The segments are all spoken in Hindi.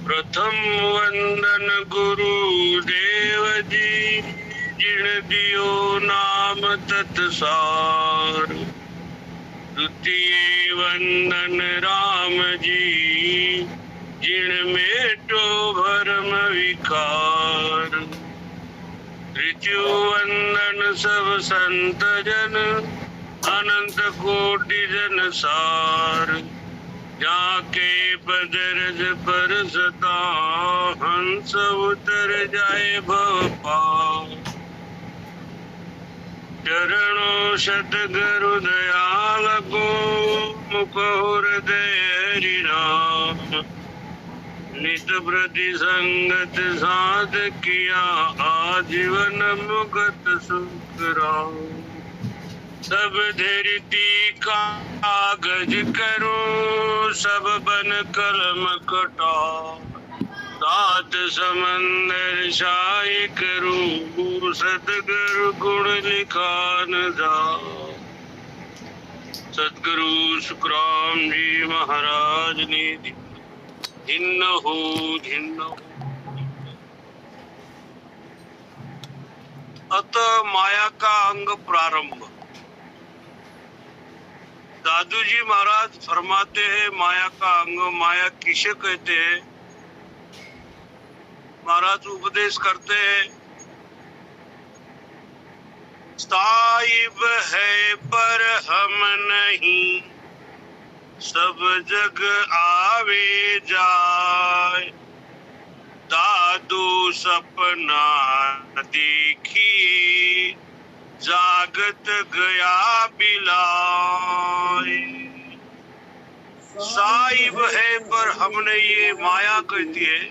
प्रथम वंदन गुरु देव जी, जिण दियो नाम तत्सार। द्वितीय वंदन राम जी, जिण मेटो भरम विकार। तृतीय वंदन सब संत जन, अनंत कोटि जन सार। जाके बदरज पर सता, हंस उतर जाए भव पार। चरणों सतगुरु दयाल को, मुख हृदय हरि राम। नित प्रति संगत साध किया, आजीवन मुगत सुख राम। सब धरती कागज करूं, सब बन कलम कटाओ। सात समंदर शाही करूं, सतगुरु गुण लिखान जाओ। सतगुरु सुखराम जी महाराज ने धिन्न हो धिन्न हो। अतः माया का अंग प्रारंभ। दादू जी महाराज फरमाते हैं माया का अंग, माया किसे कहते हैं। महाराज उपदेश करते हैं, साहिब है पर हम नहीं, सब जग आवे जाए। दादू सपना देखी, जागत गया बिलाए। साहिब है पर हमने, ये माया कहती है।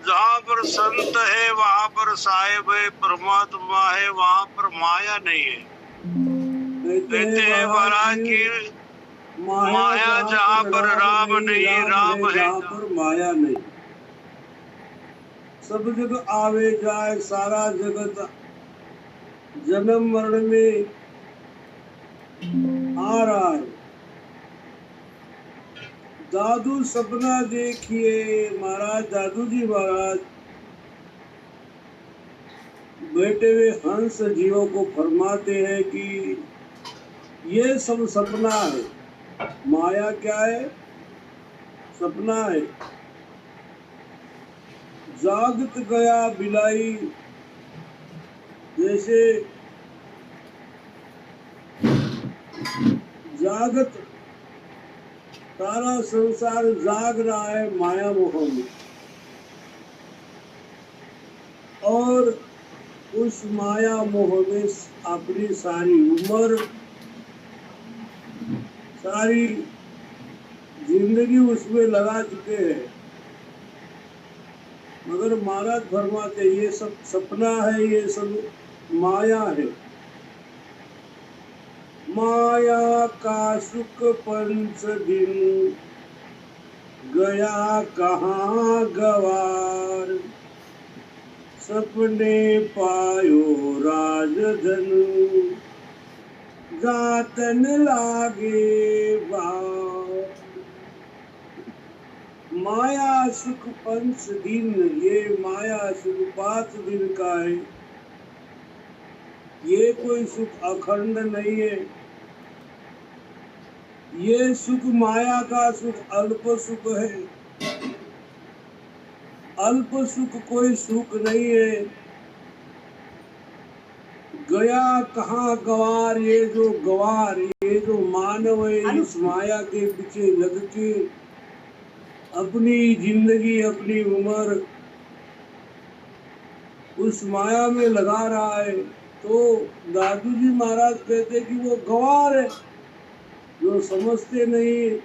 जहाँ पर संत है वहाँ पर साहिब है, परमात्मा है, वहाँ पर माया नहीं है। कहते हैं महाराज की माया जहाँ पर राम नहीं, राम है जहाँ पर माया नहीं। सब जग आवे जाए, सारा जगत जन्म मरण में आ रहा है। दादू सपना देखिए। महाराज दादू जी महाराज बैठे हुए हंस जीवों को फरमाते हैं कि ये सब सपना है। माया क्या है? सपना है। जागत गया बिलाई, जैसे जागत सारा संसार जाग रहा है माया मोह में, और उस माया मोह में अपनी सारी उम्र, सारी जिंदगी उसमें लगा चुके हैं। मगर महाराज फरमाते ये सब सपना है, ये सब माया है। माया का सुख 5 दिन, गया कहाँ गवार। सपने पायो राजधन, जातन लागे बार। माया सुख 5 दिन, ये माया सुख 5 दिन का है। ये कोई सुख अखंड नहीं है। ये सुख माया का सुख अल्प सुख है। अल्प सुख कोई सुख नहीं है। गया कहाँ गवार, ये जो गवार, ये जो मानव है इस माया के पीछे लग के अपनी जिंदगी, अपनी उम्र उस माया में लगा रहा है। तो दादू जी महाराज कहते कि वो गवार है, जो समझते नहीं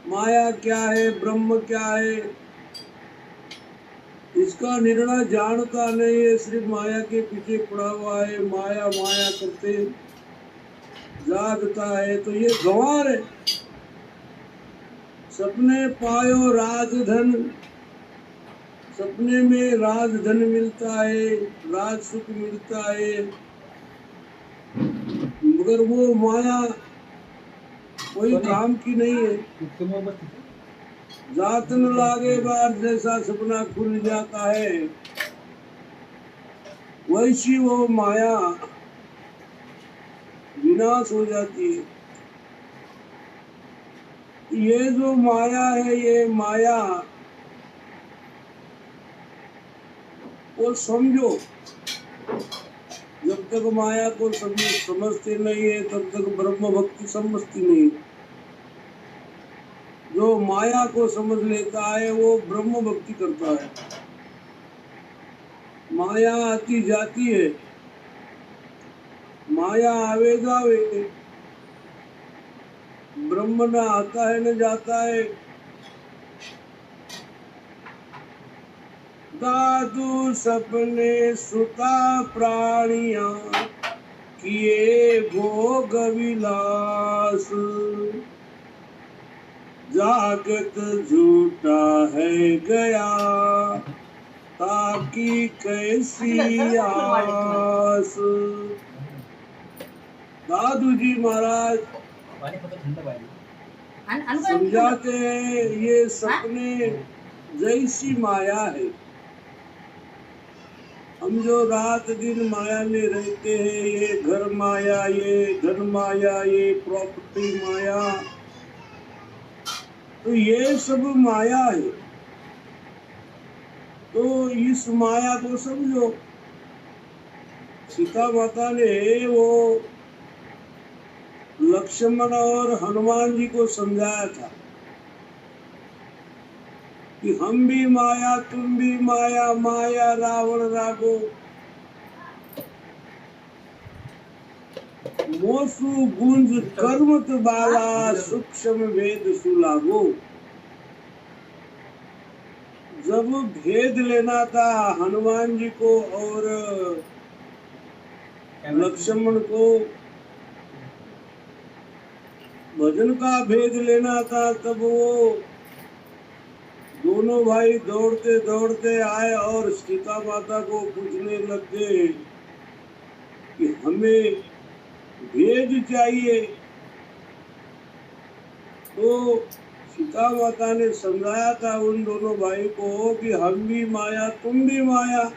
माया क्या है, ब्रह्म क्या है, इसका निर्णय जानता नहीं है, सिर्फ माया के पीछे पड़ा हुआ है। माया माया करते जागता है, तो ये गंवार है। सपने पायो राजधन, सपने में राजधन मिलता है, राज सुख मिलता है, मगर वो माया कोई काम की नहीं है। जात न लागे बार जैसा सपना खुल जाता है, वैसी वो माया विनाश हो जाती है। ये जो माया है, ये माया वो समझो, जब तक माया को समझते नहीं है तब तक ब्रह्म भक्ति समझती नहीं। जो माया को समझ लेता है वो ब्रह्म भक्ति करता है। माया आती जाती है, माया आवे जावे, ब्रह्म न आता है न जाता है। दादू सपने सुता प्राणिया किए भोग विलास, जागत झूठा है गया ताकि कैसी आस। दादू जी महाराज समझाते हैं ये सपने जैसी माया है। हम जो रात दिन माया में रहते हैं, ये घर माया, ये धन माया, ये प्रॉपर्टी माया, तो ये सब माया है। तो इस माया को समझो। सीता माता ने वो लक्ष्मण और हनुमान जी को समझाया था कि हम भी माया, तुम भी माया, माया रावण रागो, मोसु गुंज कर्मत बाला सूक्ष्म वेद सुलागो। जब भेद लेना था हनुमान जी को और लक्ष्मण को, भजन का भेद लेना था, तब वो दोनों भाई दौड़ते दौड़ते आए और सीता माता को पूछने लग गए कि हमें भेद चाहिए। तो सीता माता ने समझाया था उन दोनों भाई को कि हम भी माया, तुम भी माया,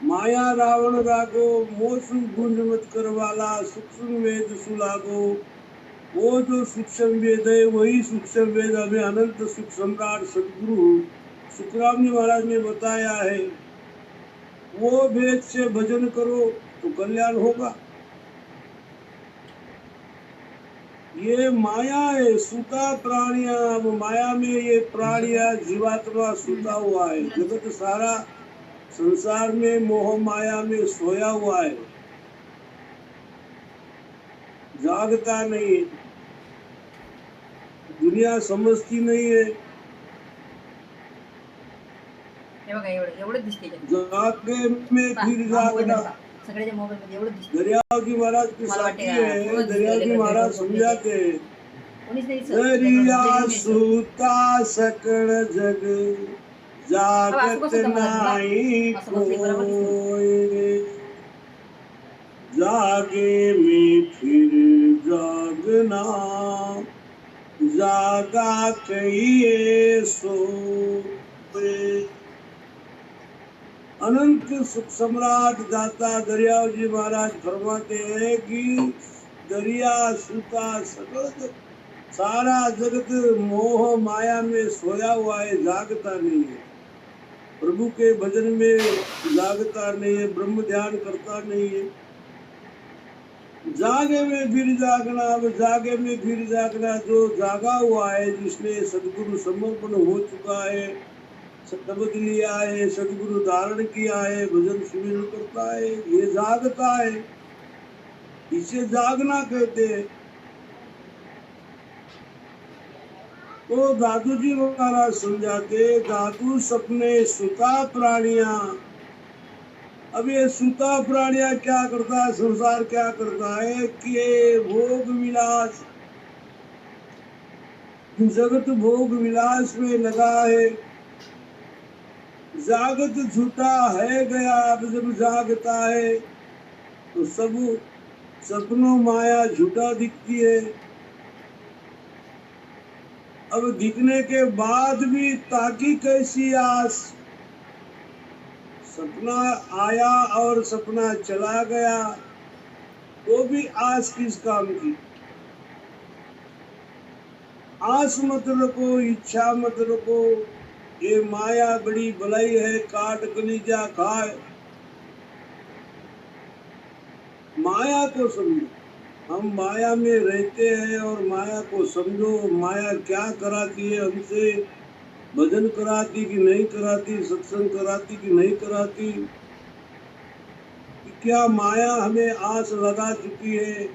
माया रावण रागो, मोसु गुंज मत कर वाला सूक्ष्म वेद सुलागो। वो जो सूक्ष्म वेद है वही सूक्ष्म वेद हमें अनंत सुख सम्राट सदगुरु सुखराम जी महाराज ने बताया है। वो वेद से भजन करो तो कल्याण होगा। ये माया है, सूता प्राणिया, वो माया में ये प्राणिया जीवात्मा सूता हुआ है। जगत सारा संसार में मोह माया में सोया हुआ है, जागता नहीं है, दुनिया समझती नहीं है। जागे में फिर जागना। दरियाव जी महाराज की साथी है, दरियाव जी महाराज समझाते हैं, दरिया सूता सकड़ जग जागत नाई कोई, जागे में फिर जागना, जागा कहिए सोए। अनंत सुख सम्राट दाता दरियाव जी महाराज फरमाते हैं कि दरिया सूता सकल सारा जगत मोह माया में सोया हुआ है, जागता नहीं है। प्रभु के भजन में जागता नहीं है, ब्रह्म ध्यान करता नहीं है। जागे में फिर जागना, अब जागे में फिर जागना। जो जागा हुआ है, जिसने सदगुरु समर्पण हो चुका है, शब्द लिया है, सदगुरु धारण किया है, भजन सुमिरन करता है, ये जागता है, इसे जागना कहते हैं। तो दादू जी महाराज समझाते, दादू सपने सुता प्राणिया। अब ये सुता प्राणिया क्या करता है, संसार क्या करता है कि ये भोग विलास, जगत भोग विलास में लगा है। जागत झूठा है गया। अब जब जागता है तो सब सपनों माया झूठा दिखती है। अब दिखने के बाद भी ताकि कैसी आस, सपना आया और सपना चला गया, वो भी आस किस काम की। आस मत रखो, इच्छा मत रखो, ये माया बड़ी बलाई है, काट कलीजा खाए। माया को समझो, हम माया में रहते हैं और माया को समझो। माया क्या कराती है हमसे, भजन कराती कि नहीं कराती, सत्संग कराती कि नहीं कराती, क्या माया हमें आस लगा चुकी है।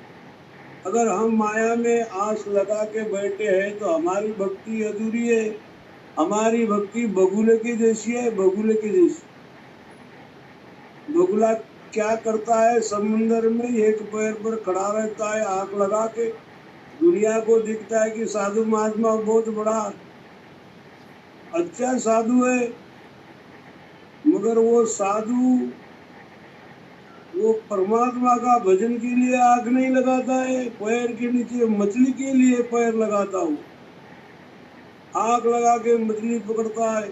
अगर हम माया में आस लगा के बैठे हैं तो हमारी भक्ति अधूरी है। हमारी भक्ति बगुले की जैसी है, बगुले की जैसी। बगुला क्या करता है, समुन्द्र में एक पैर पर खड़ा रहता है, आंख लगा के। दुनिया को दिखता है कि साधु महात्मा बहुत बड़ा अच्छा साधु है, मगर वो साधु वो परमात्मा का भजन के लिए आंख नहीं लगाता है, पैर के नीचे मछली के लिए पैर लगाता हूँ, आंख लगा के मछली पकड़ता है,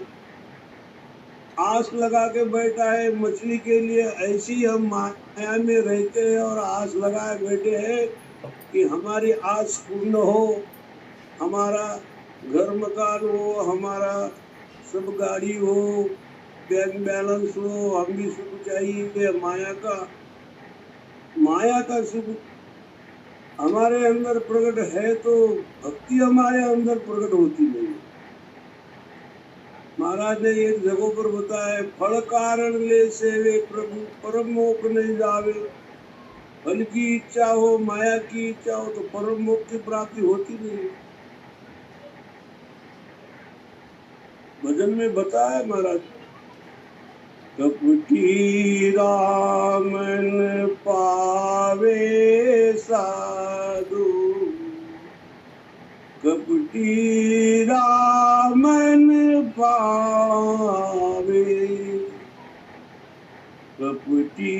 आस लगा के बैठा है मछली के लिए। ऐसी हम माया में रहते हैं और आस लगाए बैठे हैं कि हमारी आस पूर्ण हो, हमारा घर मकान हो, हमारा सब गाड़ी हो, बैंक बैलेंस हो, हम भी सुख चाहिए। माया का सुख हमारे अंदर प्रकट है तो भक्ति हमारे अंदर प्रकट होती नहीं। महाराज ने एक जगह पर बताया, फल कारण ले सेवे प्रभु परम मोक्ष नहीं जावे। फल की इच्छा हो, माया की इच्छा हो तो परम मोक्ष की प्राप्ति होती नहीं। भजन में बताया महाराज, कपटी रामन पावे साधु, कपटी रामन पावे, कपटी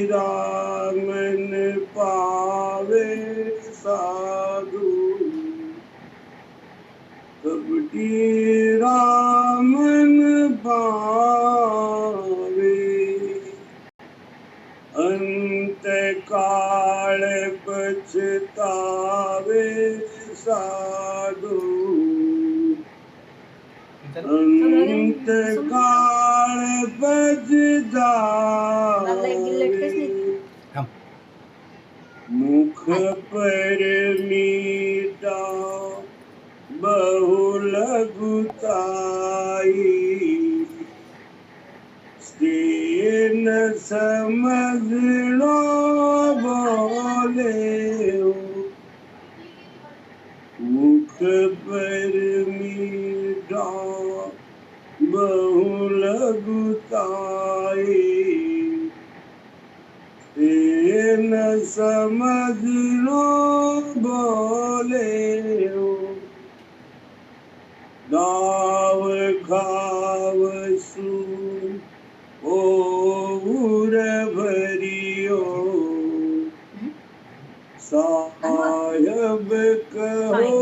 रामन पावे साधु, कपटी रामन पावे। अंत काल पछतावे साधु, अंत काल पछतावे। मुख पर मीठा बहु लघुताई, न समझ लो बोले हो। मुख पर मीठा बहु लघुताई, न समझ लो बोले हो। दाव खाव सु ओर भरियो, साहेब कहो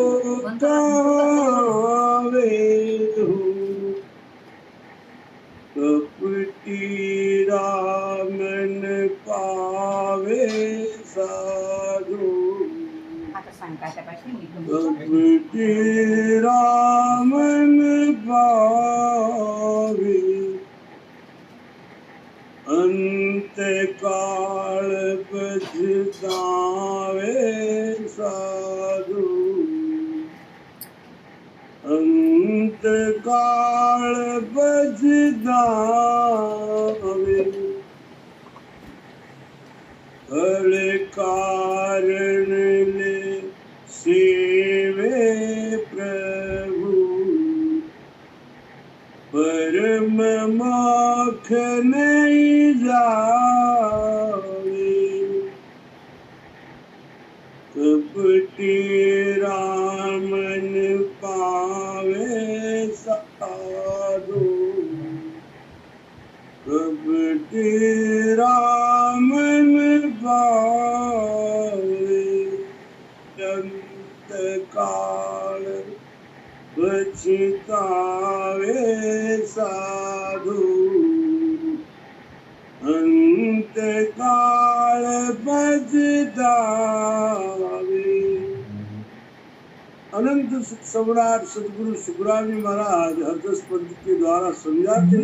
कावे हो। कपटी रामन पावे साधु, कपटी रामन पावे। अंत काल पछतावे साधु, अंत काल पछतावे। फल कारण ले सेवे प्रभु, परम मोक्ष नहीं जावे। कपटी रामन पावे साधु, कपटी रामन पावे। अंत काल पछतावे साधु अंत काल पछतावे। अनंत सुख सम्राट सदगुरु सुखराम जी महाराज हरदस पंथ के द्वारा समझाते,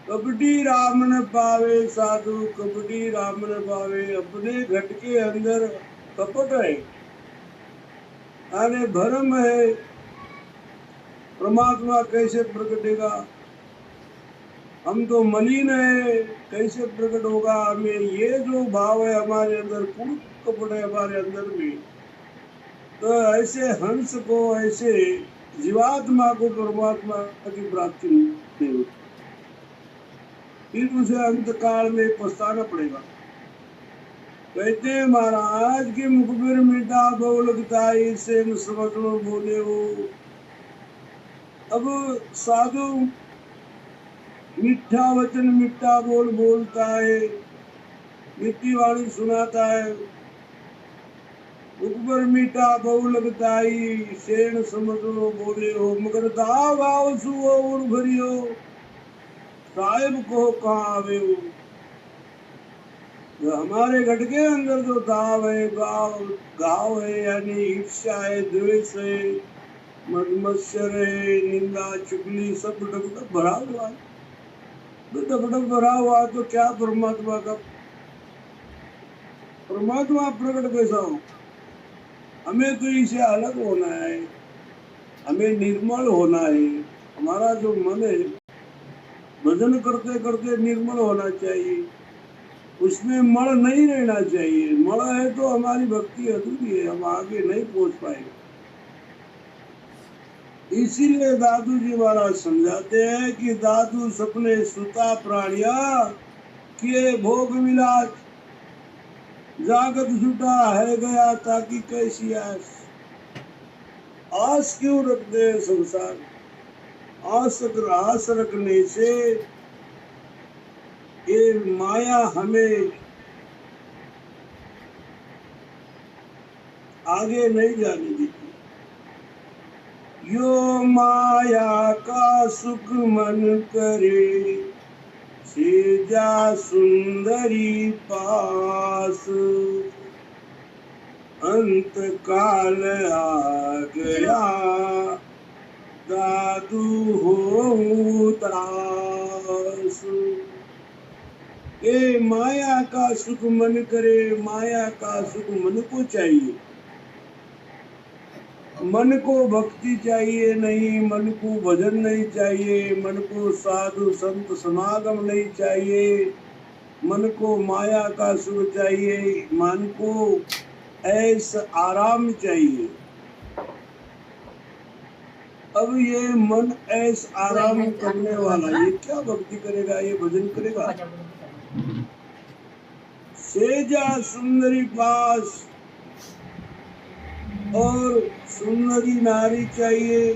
कपटी राम न पावे साधु, कपटी राम न पावे। अपने घट के अंदर कपट है, यानी भ्रम है, परमात्मा कैसे प्रकटेगा? हम तो मलिन है, कैसे प्रकट होगा हमें? ये जो भाव है हमारे अंदर, पूर्ण कपट है हमारे अंदर में, तो ऐसे हंस को, ऐसे जीवात्मा को परमात्मा की प्राप्ति नहीं होती, फिर उसे अंत काल में पछताना पड़ेगा। कहते हैं महाराज की मुख पर मीठा बोलता से समझ लो बोले हो। अब साधु मीठा वचन मीठा बोल बोलता है, मीठी वाणी सुनाता है, मुख पर मीठा बहु लगताई शेण समझो बोले हो, मगर दाव गाव सुओ उर भरियो साहिब को कहाँ आवे हो। हमारे घट के अंदर जो दाव है, गाव है, यानी ईर्ष्या है, द्वेष है, मदमत्सर है, निंदा चुगली, सब डगडग भरा हुआ है। डगडग भरा हुआ तो क्या परमात्मा का, परमात्मा प्रकट कैसा हो? हमें तो इसे अलग होना है, हमें निर्मल होना है। हमारा जो मन है भजन करते करते निर्मल होना चाहिए, उसमें मल नहीं रहना चाहिए। मल है तो हमारी भक्ति अधूरी है, हम आगे नहीं पहुंच पाएंगे। इसीलिए दादू जी महाराज समझाते हैं कि दादू सपने सुता प्राणिया किए भोग विलास, जागत झूठा है गया ताकि कैसी आस। आस क्यों रखते हैं संसार? आस रखने से ये माया हमें आगे नहीं जाने देती। यो माया का सुख मन करे, सेजा सुंदरी पास, अंत काल आ गया दादू हो उदास। ये माया का सुख मन करे, माया का सुख मन को चाहिए, मन को भक्ति चाहिए नहीं, मन को भजन नहीं चाहिए, मन को साधु संत समागम नहीं चाहिए, मन को माया का सुख चाहिए, मन को ऐसा आराम चाहिए। अब ये मन ऐसा आराम करने वाला ये क्या भक्ति करेगा, ये भजन करेगा? सेजा सुंदरी पास, और सुंदरी नारी चाहिए,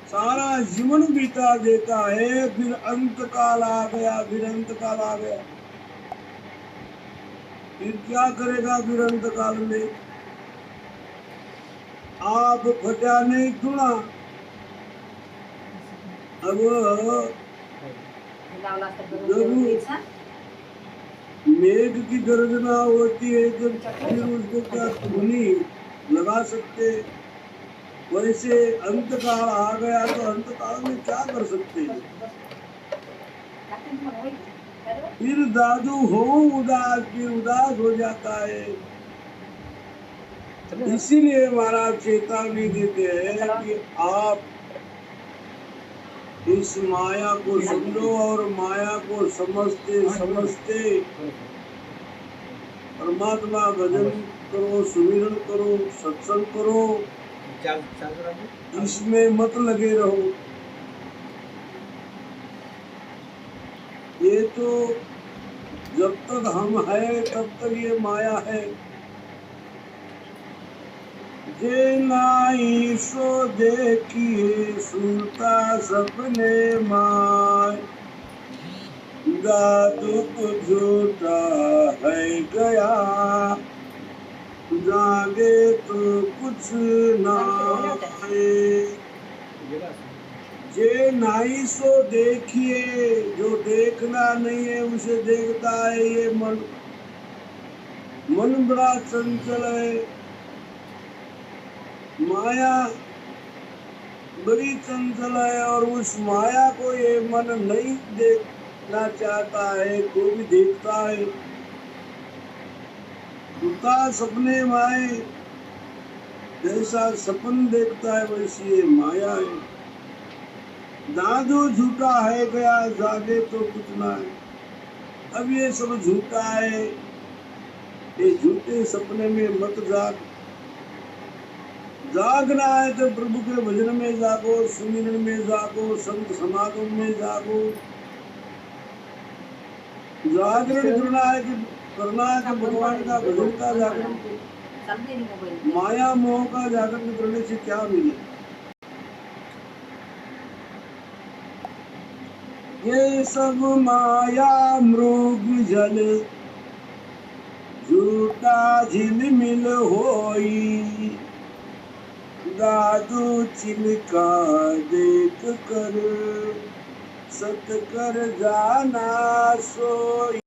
सारा जीवन बिता देता है, फिर अंत काल आ गया, फिर अंत काल आ गया, फिर क्या करेगा? फिर अंत काल में आप फटा नहीं सुना। अब मेघ की गर्जना होती है जब, फिर उसको क्या धुनी लगा सकते? वैसे अंत काल आ गया तो अंत काल में क्या कर सकते हैं? फिर दादू हो उदास, फिर उदास हो जाता है। इसीलिए महाराज चेतावनी देते हैं कि आप इस माया को समझो, और माया को समझते समझते परमात्मा भजन करो, सुमिरन करो, सत्संग करो, इसमें मत लगे रहो। ये तो जब तक हम हैं तब तक ये माया है। जे नाई सो देखिए सुनता सपने माय, दादू को झूठा है गया जागे तो कुछ ना है। जे नाई सो देखिए, जो देखना नहीं है उसे देखता है ये मन। मन बड़ा चंचल है, माया बड़ी चंचल है, और उस माया को ये मन नहीं देखना चाहता है, तो भी देखता है। टूटा सपने माए, जैसा सपन देखता है वैसी ये माया है। दादू झूठा है गया, जागे तो कुछ ना है। अब ये सब झूठा है, ये झूठे सपने में मत जाग। जागना है तो प्रभु के भजन में जागो, सुमिरन में जागो, संत समागम में जागो। जागरण करना है कि भगवान का भजन का जागरण। माया मोह का जागरण करने से क्या मिले? ये सब माया मृग जल, झूठा झिलमिल होई। दादू चिलका देख कर सत कर जाना सोई।